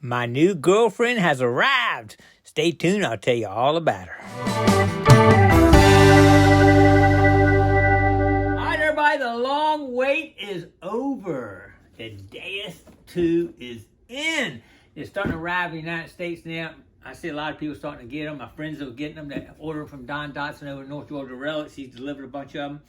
My new girlfriend has arrived. Stay tuned, I'll tell you all about her. All right, everybody, the long wait is over. The Deus II is in. It's starting to arrive in the United States now. I see a lot of people starting to get them. My friends are getting them. They order them from Don Dotson over in North Georgia Relics. He's delivered a bunch of them.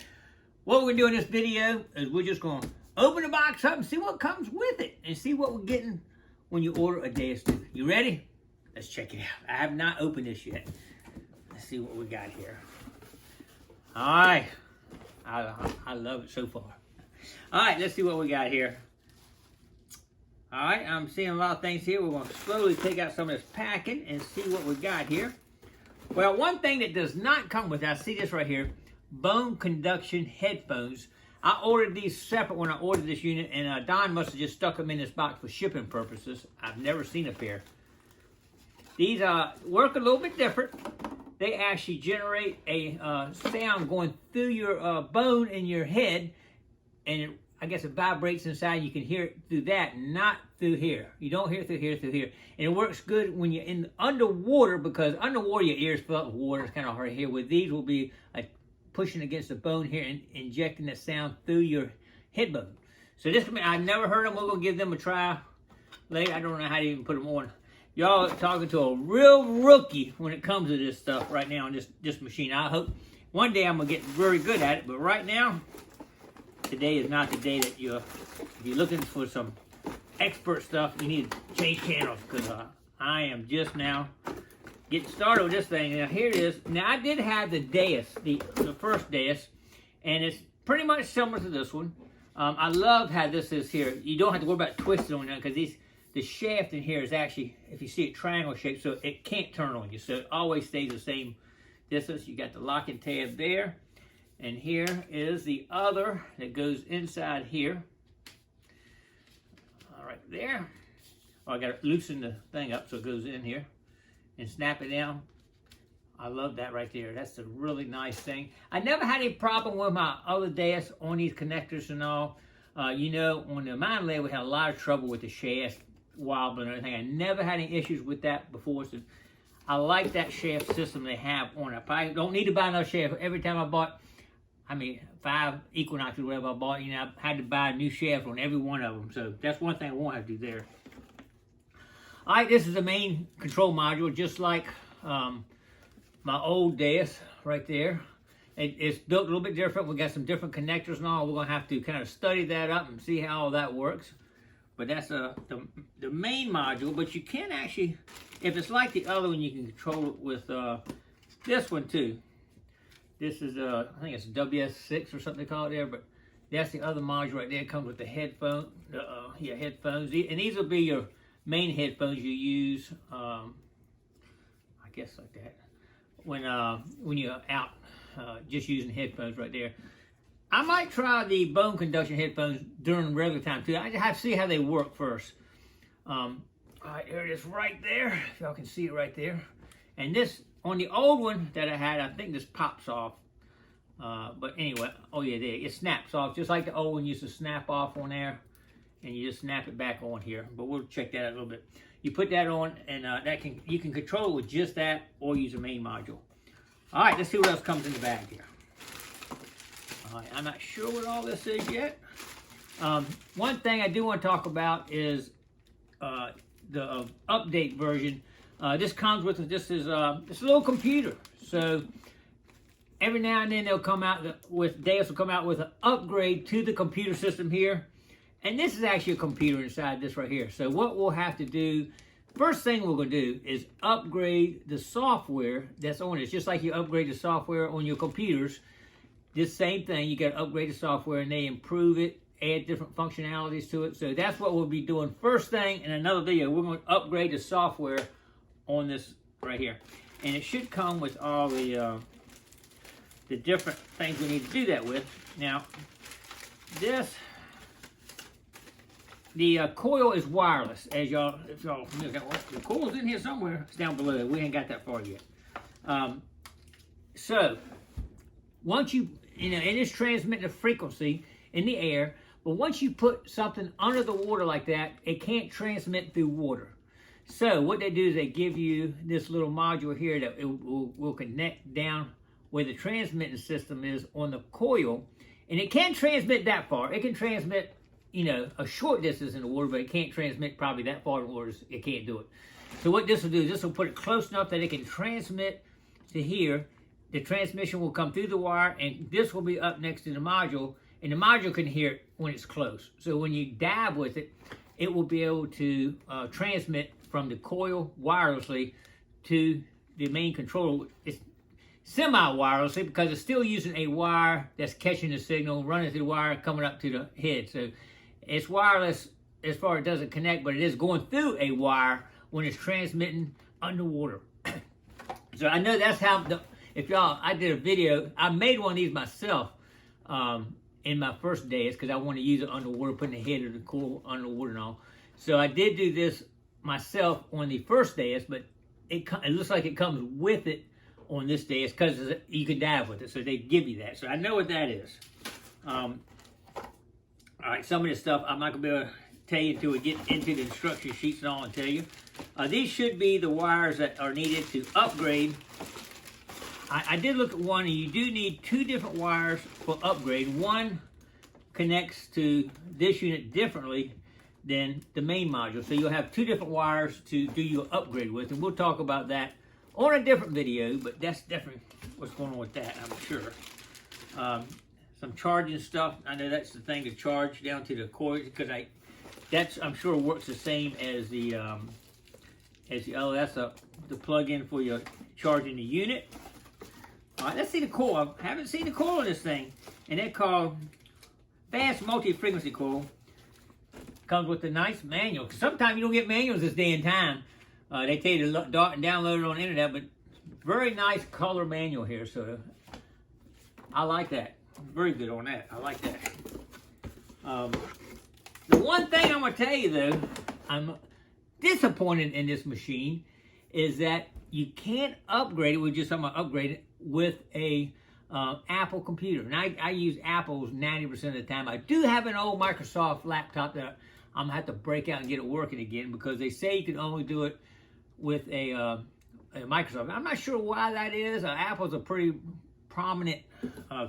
What we're going to do in this video is we're just going to open the box up and see what comes with it and see what we're getting when you order a Deus II. You ready? Let's check it out. I have not opened this yet. Let's see what we got here. All right. I love it so far. All right, let's see what we got here. All right, I'm seeing a lot of things here. We're going to slowly take out some of this packing and see what we got here. Well, one thing that does not come with it, I see this right here, bone conduction headphones. I ordered these separate when I ordered this unit, and Don must have just stuck them in this box for shipping purposes. I've never seen a pair. These work a little bit different. They actually generate a sound going through your bone in your head, and I guess it vibrates inside. You can hear it through that, not through here. You don't hear it through here, through here. And it works good when you're in underwater, because underwater your ears fill up with water. It's kind of hard to hear. With these will be like pushing against the bone here and injecting the sound through your head bone. So this, I've never heard them. We're going to give them a try later. I don't know how to even put them on. Y'all are talking to a real rookie when it comes to this stuff right now on this machine. I hope one day I'm going to get very good at it. But right now, today is not the day that if you're looking for some expert stuff, you need to change channels, because I am just now getting started with this thing. Now here it is. Now I did have the Deus, the first Deus, and it's pretty much similar to this one. I love how this is here. You don't have to worry about twisting on it, because the shaft in here is actually, if you see it, triangle shaped, so it can't turn on you. So it always stays the same distance. You got the locking tab there. And here is the other that goes inside here. All right, there. Oh, I got to loosen the thing up so it goes in here and snap it down. I love that right there. That's a really nice thing. I never had any problem with my other Deus on these connectors and all. You know, on the mine lathe, we had a lot of trouble with the shaft wobbling and everything. I never had any issues with that before. So I like that shaft system they have on it. I don't need to buy another shaft. Every time I bought, 5 Equinoxes, whatever I bought, I had to buy a new shaft on every one of them. So that's one thing I won't have to do there. All right, this is the main control module, just like my old Deus right there. It's built a little bit different. We got some different connectors and all. We're going to have to kind of study that up and see how all that works. But that's the main module. But you can actually, if it's like the other one, you can control it with this one too. This is, I think it's WS6 or something they call it there, but that's the other module right there. It comes with the headphone, headphones. And these will be your main headphones you use, I guess like that, when you're out just using headphones right there. I might try the bone conduction headphones during regular time too. I have to see how they work first. All right, there it is right there. If y'all can see it right there. And this, on the old one that I had, I think this pops off. But anyway, oh yeah, there, it snaps off just like the old one used to snap off on there. And you just snap it back on here. But we'll check that out a little bit. You put that on, and you can control it with just that, or use the main module. All right, let's see what else comes in the bag here. All right, I'm not sure what all this is yet. One thing I do want to talk about is the update version. This comes with this is a little computer. So every now and then they'll come out with Deus will come out with an upgrade to the computer system here. And this is actually a computer inside this right here. So what we'll have to do, first thing we're going to do is upgrade the software that's on it. It's just like you upgrade the software on your computers. This same thing, you got to upgrade the software and they improve it, add different functionalities to it. So that's what we'll be doing first thing in another video. We're going to upgrade the software on this right here. And it should come with all the different things we need to do that with. Now, the coil is wireless, as y'all, if y'all familiar. The coil's in here somewhere. It's down below. We ain't got that far yet. So, once and it's transmitting a frequency in the air, but once you put something under the water like that, it can't transmit through water. So what they do is they give you this little module here that it will connect down where the transmitting system is on the coil. And it can't transmit that far. It can transmit, you know, a short distance in the water, but it can't transmit probably that far in the water. It can't do it. So what this will do is this will put it close enough that it can transmit to here. The transmission will come through the wire, and this will be up next to the module, and the module can hear it when it's close. So when you dab with it, it will be able to transmit from the coil wirelessly to the main controller. It's semi-wirelessly because it's still using a wire that's catching the signal, running through the wire, coming up to the head. So it's wireless as far as it doesn't connect, but it is going through a wire when it's transmitting underwater. So I know that's how, if y'all, I did a video, I made one of these myself in my first days because I want to use it underwater, putting the head of the coil underwater and all. So I did do this myself on the first days, but it looks like it comes with it on this day. It's because you can dive with it, so they give you that. So I know what that is. All right, some of this stuff I'm not going to be able to tell you until we get into the instruction sheets and all and tell you. These should be the wires that are needed to upgrade. I did look at one, and you do need 2 different wires for upgrade. One connects to this unit differently than the main module. So you'll have 2 different wires to do your upgrade with, and we'll talk about that on a different video, but that's definitely what's going on with that, I'm sure. Some charging stuff. I know that's the thing to charge down to the coil, because that's I'm sure works the same as the oh, that's the plug-in for your charging the unit. All right, let's see the coil. I haven't seen the coil in this thing, and they're called Fast Multi-Frequency Coil. Comes with a nice manual. Sometimes you don't get manuals this day and time. They tell you to download it on the internet, but very nice color manual here. So I like that. Very good on that. I like that. The one thing I'm going to tell you, though, I'm disappointed in this machine, is that you can't upgrade it with just something upgrade it with a Apple computer. And I use Apples 90% of the time. I do have an old Microsoft laptop that I'm going to have to break out and get it working again, because they say you can only do it with a Microsoft. I'm not sure why that is. Apple's a pretty prominent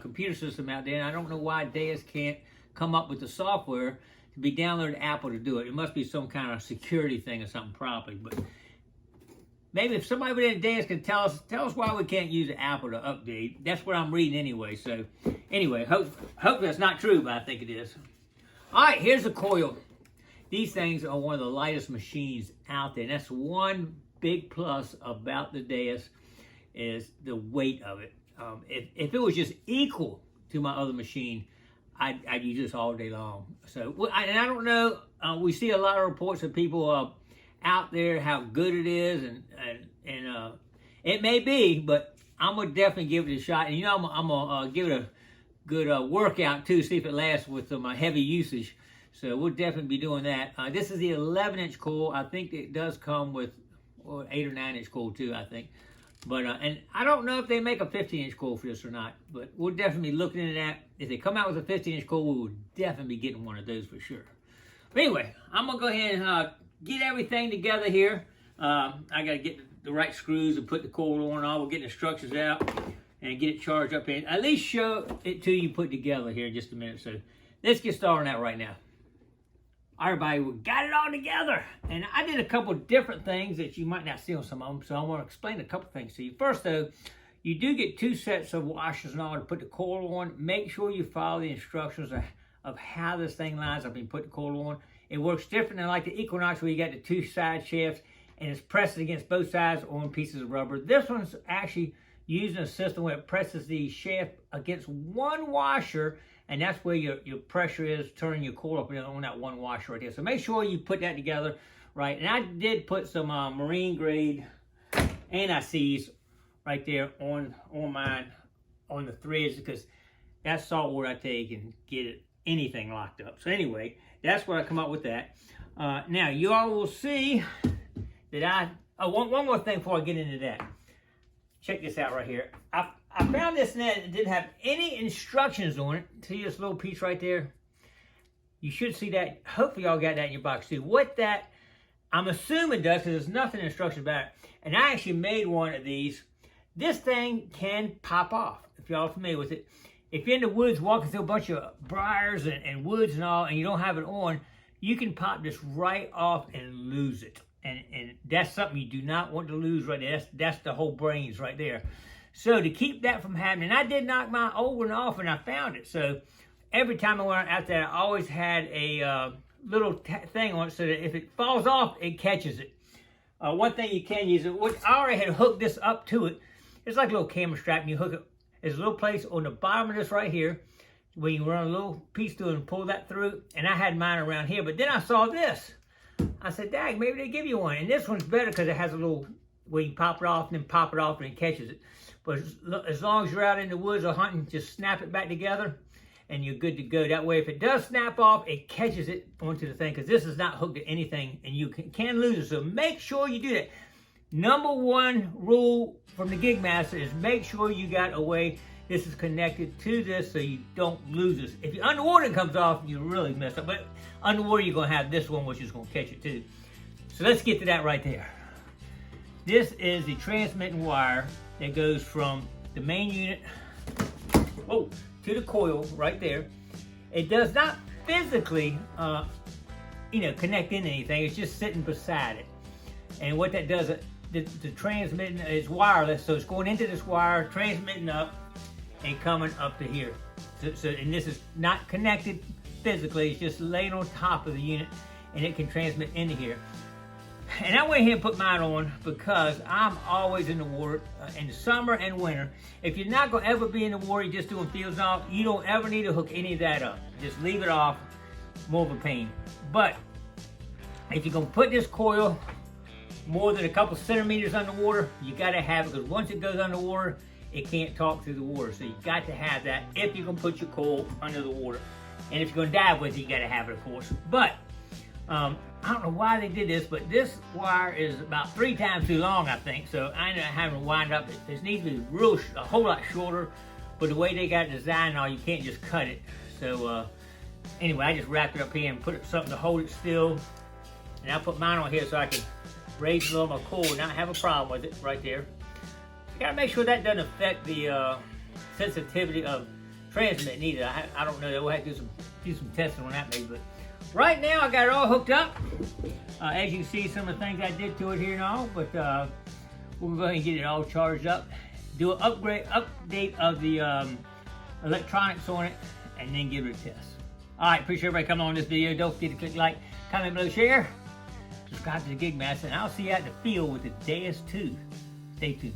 computer system out there, and I don't know why Deus can't come up with the software to be downloaded to Apple to do it. It must be some kind of security thing or something probably, but maybe if somebody within Deus can tell us why we can't use Apple to update. That's what I'm reading anyway. So anyway, hope that's not true, but I think it is. All right, here's the coil. These things are one of the lightest machines out there, and that's one big plus about the Deus, is the weight of it. If it was just equal to my other machine, I'd use this all day long. So, and I don't know, we see a lot of reports of people out there how good it is, and it may be, but I'm gonna definitely give it a shot. And you know, I'm gonna give it a good workout too, see if it lasts with some heavy usage. So we'll definitely be doing that. This is the 11-inch coil. I think it does come with 8 or 9-inch coil too, I think. But and I don't know if they make a 15-inch coil for this or not, but we'll definitely be looking into that. If they come out with a 15-inch coil, we will definitely be getting one of those for sure. But anyway, I'm gonna go ahead and get everything together here. I gotta get the right screws and put the coil on. I will get the instructions out and get it charged up in. At least show it to you put together here in just a minute. So let's get started on that right now. All right, everybody, we got it all together. And I did a couple different things that you might not see on some of them, so I want to explain a couple things to you. First, though, you do get 2 sets of washers and all to put the coil on. Make sure you follow the instructions of how this thing lines up and put the coil on. It works different than like the Equinox, where you got the 2 side shafts and it's pressed against both sides on pieces of rubber. This one's actually using a system where it presses the shaft against one washer, and that's where your pressure is turning your coil up on that one washer right there. So make sure you put that together right. And I did put some marine grade anti-seize right there on mine, on the threads, because that's salt water I take and get anything locked up. So anyway, that's where I come up with that. Now you all will see that one more thing before I get into that. Check this out right here. I found this net that didn't have any instructions on it. See this little piece right there? You should see that. Hopefully y'all got that in your box too. I'm assuming it does because there's nothing in the instructions about it. And I actually made one of these. This thing can pop off, if y'all are familiar with it. If you're in the woods walking through a bunch of briars and woods and all, and you don't have it on, you can pop this right off and lose it. And that's something you do not want to lose right there. That's the whole brains right there. So to keep that from happening, I did knock my old one off and I found it. So every time I went out there, I always had a little thing on it so that if it falls off, it catches it. One thing you can use, I already had hooked this up to it. It's like a little camera strap, and you hook it. There's a little place on the bottom of this right here where you run a little piece through and pull that through. And I had mine around here, but then I saw this. I said, dang, maybe they give you one. And this one's better because it has a little, where you pop it off and then pop it off and it catches it. But as long as you're out in the woods or hunting, just snap it back together and you're good to go. That way, if it does snap off, it catches it onto the thing, because this is not hooked to anything and you can lose it. So make sure you do that. Number one rule from the Gigmaster is make sure you got a way this is connected to this so you don't lose this. If you're underwater and it comes off, you really mess up. But underwater, you're going to have this one, which is going to catch it too. So let's get to that right there. This is the transmitting wire that goes from the main unit to the coil right there. It does not physically, connect into anything. It's just sitting beside it. And what that does, the transmitting is wireless, so it's going into this wire, transmitting up, and coming up to here. And this is not connected physically, it's just laying on top of the unit, and it can transmit into here. And I went ahead and put mine on because I'm always in the water in the summer and winter. If you're not going to ever be in the water, you're just doing fields and all, you don't ever need to hook any of that up. Just leave it off, more of a pain. But if you're going to put this coil more than a couple centimeters underwater, you got to have it, because once it goes underwater, it can't talk through the water. So you got to have that if you're going to put your coil under the water. And if you're going to dive with it, you got to have it, of course. But I don't know why they did this, but this wire is about 3 times too long, I think. So I ended up having to wind up. It needs to be a whole lot shorter. But the way they got it designed now, you can't just cut it. So anyway, I just wrapped it up here and put something to hold it still. And I put mine on here so I can raise a little my coil and not have a problem with it right there. You gotta make sure that doesn't affect the sensitivity of transmitting either. I don't know. We'll have to do some testing on that maybe. But right now I got it all hooked up. As you can see, some of the things I did to it here and all. But we'll go ahead and get it all charged up. Do an update of the electronics on it, and then give it a test. All right, appreciate everybody coming on this video. Don't forget to click like, comment below, share, subscribe to the Gigmaster, and I'll see you out in the field with the Deus II. Stay tuned.